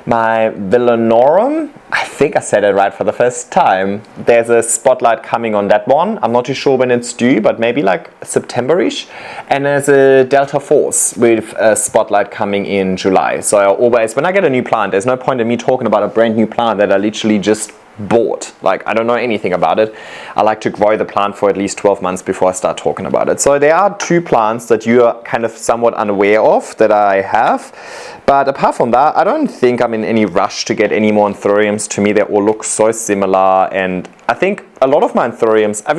my Philodendron. I think I said it right for the first time. There's a spotlight coming on that one. I'm not too sure when it's due, but maybe like September-ish. And there's a Delta Force with a spotlight coming in July. So I always, when I get a new plant, there's no point in me talking about a brand new plant that I literally just bored. Like, I don't know anything about it. I like to grow the plant for at least 12 months before I start talking about it. So there are 2 plants that you are kind of somewhat unaware of that I have. But apart from that, I don't think I'm in any rush to get any more anthuriums. To me, they all look so similar, and I think a lot of my anthuriums, I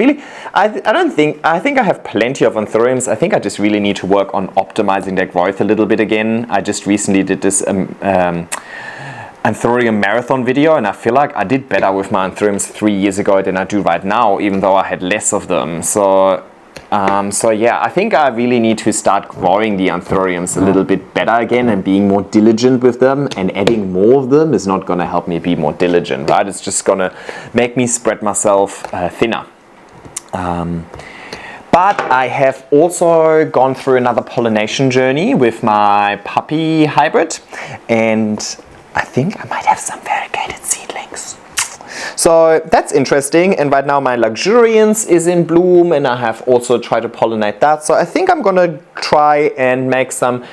think I have plenty of anthuriums. I think I just really need to work on optimizing their growth a little bit again. I just recently did this anthurium marathon video, and I feel like I did better with my anthuriums 3 years ago than I do right now, even though I had less of them. So yeah, I think I really need to start growing the anthuriums a little bit better again, and being more diligent with them, and adding more of them is not going to help me be more diligent, right? It's just going to make me spread myself thinner. But I have also gone through another pollination journey with my puppy hybrid, and I think I might have some variegated seedlings. So that's interesting, and right now my luxuriance is in bloom, and I have also tried to pollinate that. So I think I'm gonna try and make some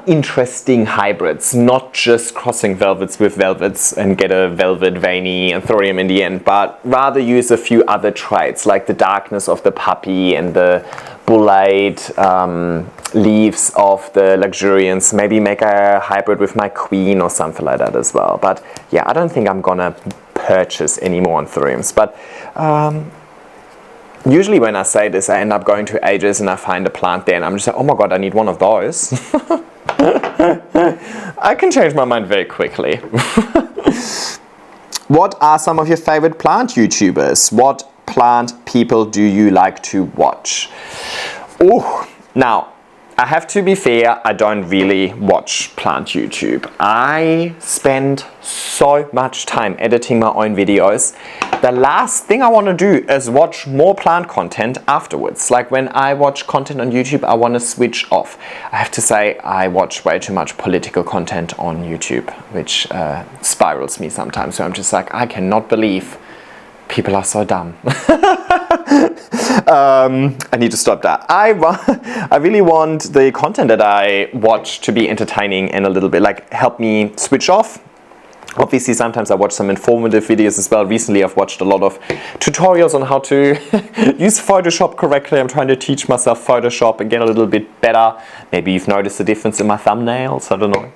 interesting hybrids, not just crossing velvets with velvets and get a velvet veiny anthurium in the end, but rather use a few other traits like the darkness of the puppy and the bullite leaves of the luxuriance. Maybe make a hybrid with my queen or something like that as well. But yeah, I don't think I'm gonna purchase any more anthuriums. But usually when I say this, I end up going to Ages and I find a plant there and I'm just like, oh my god, I need one of those. I can change my mind very quickly. What are some of your favorite plant YouTubers? What plant people do you like to watch? Oh, now I have to be fair, I don't really watch plant YouTube. I spend so much time editing my own videos. The last thing I want to do is watch more plant content afterwards. Like when I watch content on YouTube, I want to switch off. I have to say I watch way too much political content on YouTube, which spirals me sometimes. So I'm just like, I cannot believe people are so dumb. I need to stop that. I really want the content that I watch to be entertaining and a little bit like help me switch off. Obviously, sometimes I watch some informative videos as well. Recently, I've watched a lot of tutorials on how to use Photoshop correctly. I'm trying to teach myself Photoshop and get a little bit better. Maybe you've noticed the difference in my thumbnails, I don't know.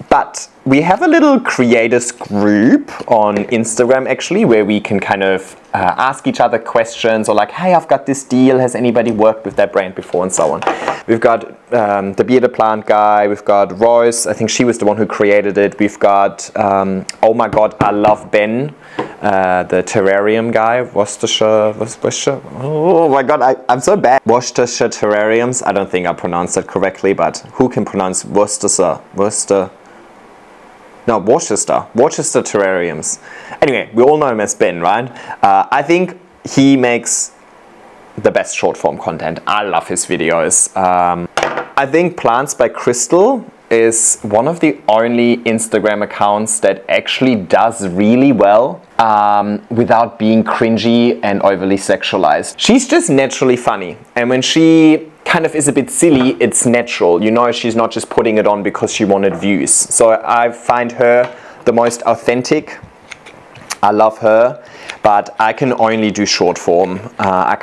But we have a little creators group on Instagram actually, where we can kind of ask each other questions, or like, hey, I've got this deal, has anybody worked with that brand before, and so on. We've got the bearded plant guy, we've got Royce, I think she was the one who created it. We've got, oh my god, I love Ben, the terrarium guy, Worcestershire, oh my god, I'm so bad. Worcestershire terrariums, I don't think I pronounced that correctly, but who can pronounce Worcestershire terrariums. Anyway, we all know him as Ben, right? I think he makes the best short form content. I love his videos. I think Plants by Crystal is one of the only Instagram accounts that actually does really well without being cringy and overly sexualized. She's just naturally funny, and when she kind of is a bit silly, it's natural. You know, she's not just putting it on because she wanted views. So I find her the most authentic. I love her, but I can only do short form. I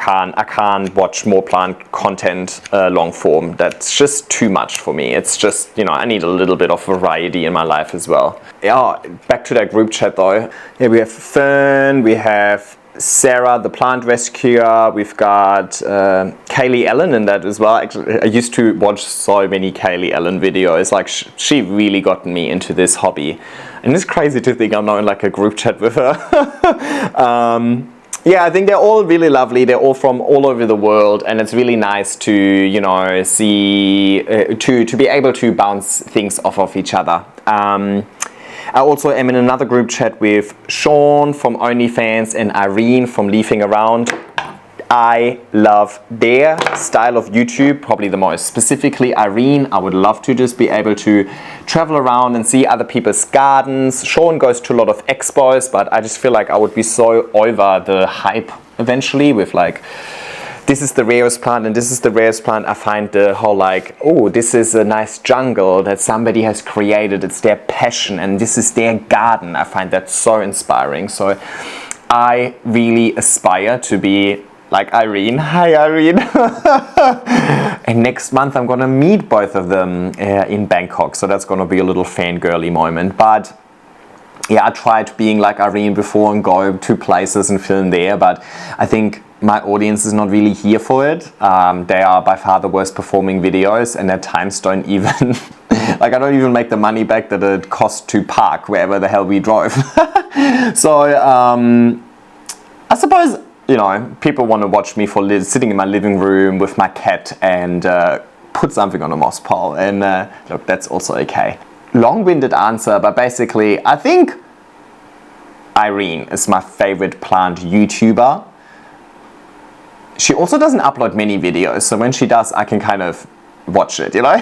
can't watch more plant content long form. That's just too much for me. It's just, you know, I need a little bit of variety in my life as well. Yeah, back to that group chat though. Yeah, we have Fern, we have Sarah, the plant rescuer, we've got Kaylee Ellen in that as well. Actually, I used to watch so many Kaylee Ellen videos. Like she really got me into this hobby, and it's crazy to think I'm not in like a group chat with her. Yeah, I think they're all really lovely. They're all from all over the world, and it's really nice to, you know, see to be able to bounce things off of each other. I also am in another group chat with Sean from OnlyFans and Irene from Leafing Around. I love their style of YouTube, probably the most. Specifically Irene, I would love to just be able to travel around and see other people's gardens. Sean goes to a lot of expos, but I just feel like I would be so over the hype eventually with like this is the rarest plant and this is the rarest plant. I find the whole like, oh, this is a nice jungle that somebody has created. It's their passion and this is their garden. I find that so inspiring. So I really aspire to be like Irene. Hi, Irene. And next month I'm gonna meet both of them in Bangkok. So that's gonna be a little fangirly moment. But yeah, I tried being like Irene before and go to places and film there. But I think my audience is not really here for it. They are by far the worst performing videos and at times don't even, like I don't even make the money back that it cost to park wherever the hell we drove. So I suppose, you know, people want to watch me for sitting in my living room with my cat and put something on a moss pole, and look, that's also okay. Long-winded answer, but basically I think Irene is my favorite plant YouTuber. She also doesn't upload many videos, so when she does I can kind of watch it, you know.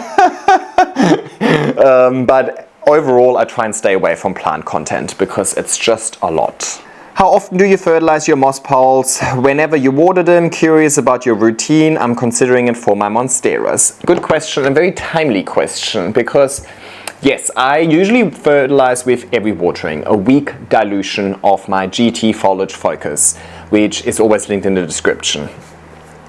But overall I try and stay away from plant content because it's just a lot. How often do you fertilize your moss poles? Whenever you water them. Curious about your routine. I'm considering it for my monsteras. Good question, a very timely question, because yes, I usually fertilize with every watering, a weak dilution of my GT Foliage Focus, which is always linked in the description.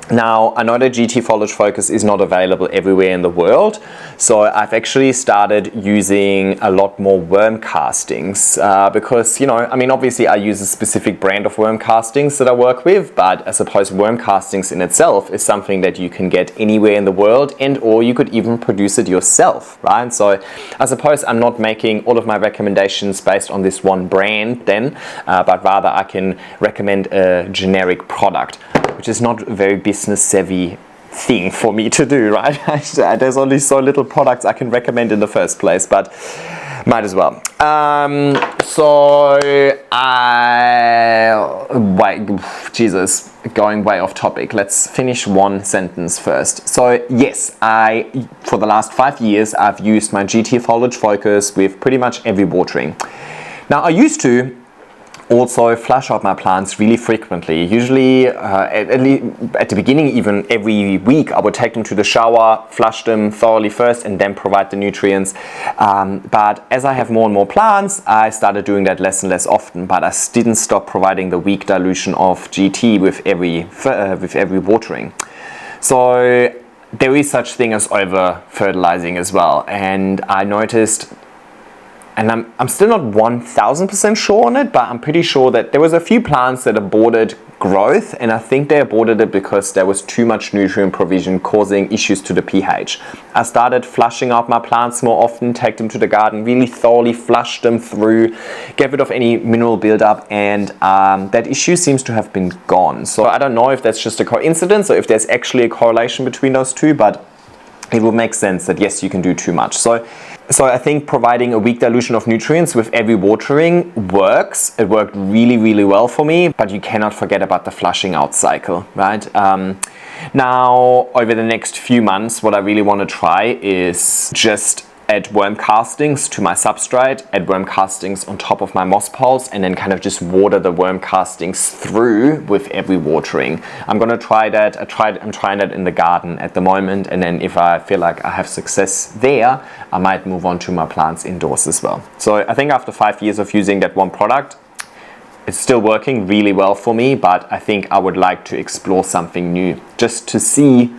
Now, I know that GT Foliage Focus is not available everywhere in the world, so I've actually started using a lot more worm castings because, you know, I mean, obviously I use a specific brand of worm castings that I work with, but I suppose worm castings in itself is something that you can get anywhere in the world, and or you could even produce it yourself, right? So I suppose I'm not making all of my recommendations based on this one brand then, but rather I can recommend a generic product, which is not a very business savvy thing for me to do, right? There's only so little products I can recommend in the first place, but might as well. Jesus, going way off topic. Let's finish one sentence first. So yes, for the last 5 years, I've used my GT Foliage Focus with pretty much every watering. Now I used to also flush out my plants really frequently. Usually at the beginning, even every week, I would take them to the shower, flush them thoroughly first, and then provide the nutrients. But as I have more and more plants, I started doing that less and less often, but I didn't stop providing the weak dilution of GT with every watering. So there is such thing as over fertilizing as well, and I noticed, and I'm still not 1000% sure on it, but I'm pretty sure that there was a few plants that aborted growth, and I think they aborted it because there was too much nutrient provision causing issues to the pH. I started flushing out my plants more often, take them to the garden, really thoroughly flush them through, get rid of any mineral buildup, and that issue seems to have been gone. So I don't know if that's just a coincidence or if there's actually a correlation between those two, but it would make sense that yes, you can do too much. So I think providing a weak dilution of nutrients with every watering works. It worked really, really well for me, but you cannot forget about the flushing out cycle, right? Now, over the next few months, what I really want to try is just add worm castings to my substrate, add worm castings on top of my moss poles, and then kind of just water the worm castings through with every watering. I'm gonna try that. I'm trying that in the garden at the moment, and then if I feel like I have success there, I might move on to my plants indoors as well. So I think after 5 years of using that one product, it's still working really well for me, but I think I would like to explore something new just to see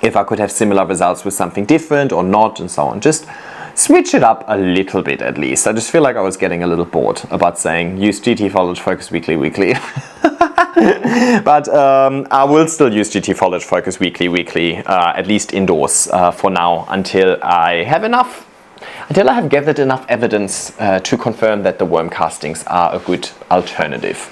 if I could have similar results with something different or not, and so on. Just switch it up a little bit at least. I just feel like I was getting a little bored about saying use GT Foliage Focus weekly. But I will still use GT Foliage Focus weekly, at least indoors for now, until I have gathered enough evidence to confirm that the worm castings are a good alternative.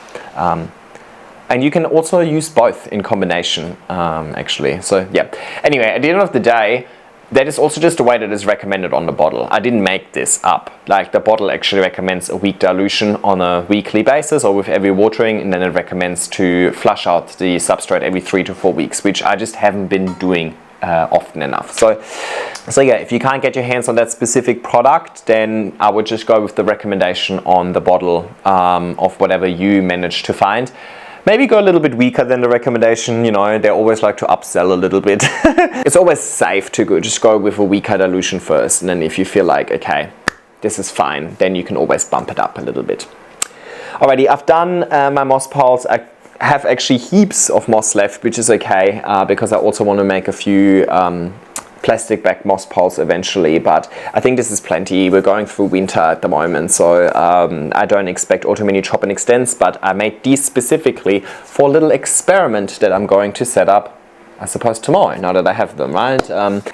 And you can also use both in combination, actually. So yeah. Anyway, at the end of the day, that is also just the way that is recommended on the bottle. I didn't make this up. Like, the bottle actually recommends a weak dilution on a weekly basis or with every watering, and then it recommends to flush out the substrate every 3 to 4 weeks, which I just haven't been doing often enough. So yeah, if you can't get your hands on that specific product, then I would just go with the recommendation on the bottle of whatever you manage to find. Maybe go a little bit weaker than the recommendation, you know, they always like to upsell a little bit. It's always safe to just go with a weaker dilution first, and then if you feel like, okay, this is fine, then you can always bump it up a little bit. Alrighty, I've done my moss piles. I have actually heaps of moss left, which is okay, because I also want to make a few plastic bag moss piles eventually, but I think this is plenty. We're going through winter at the moment, so I don't expect auto mini chop and extends, but I made these specifically for a little experiment that I'm going to set up, I suppose, tomorrow, now that I have them, right?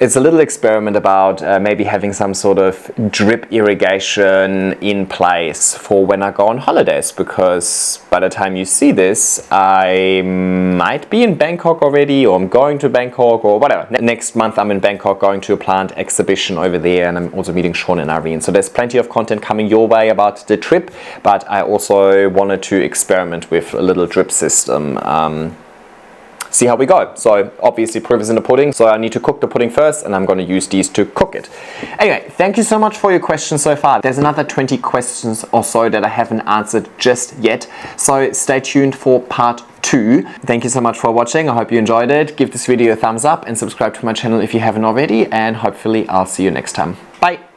It's a little experiment about maybe having some sort of drip irrigation in place for when I go on holidays, because by the time you see this, I might be in Bangkok already, or I'm going to Bangkok, or whatever. Next month I'm in Bangkok going to a plant exhibition over there, and I'm also meeting Sean and Irene. So there's plenty of content coming your way about the trip, but I also wanted to experiment with a little drip system. See how we go. So obviously proof is in the pudding, so I need to cook the pudding first, and I'm going to use these to cook it. Anyway, thank you so much for your questions so far. There's another 20 questions or so that I haven't answered just yet, so stay tuned for part 2. Thank you so much for watching. I hope you enjoyed it. Give this video a thumbs up and subscribe to my channel if you haven't already, and hopefully I'll see you next time. Bye!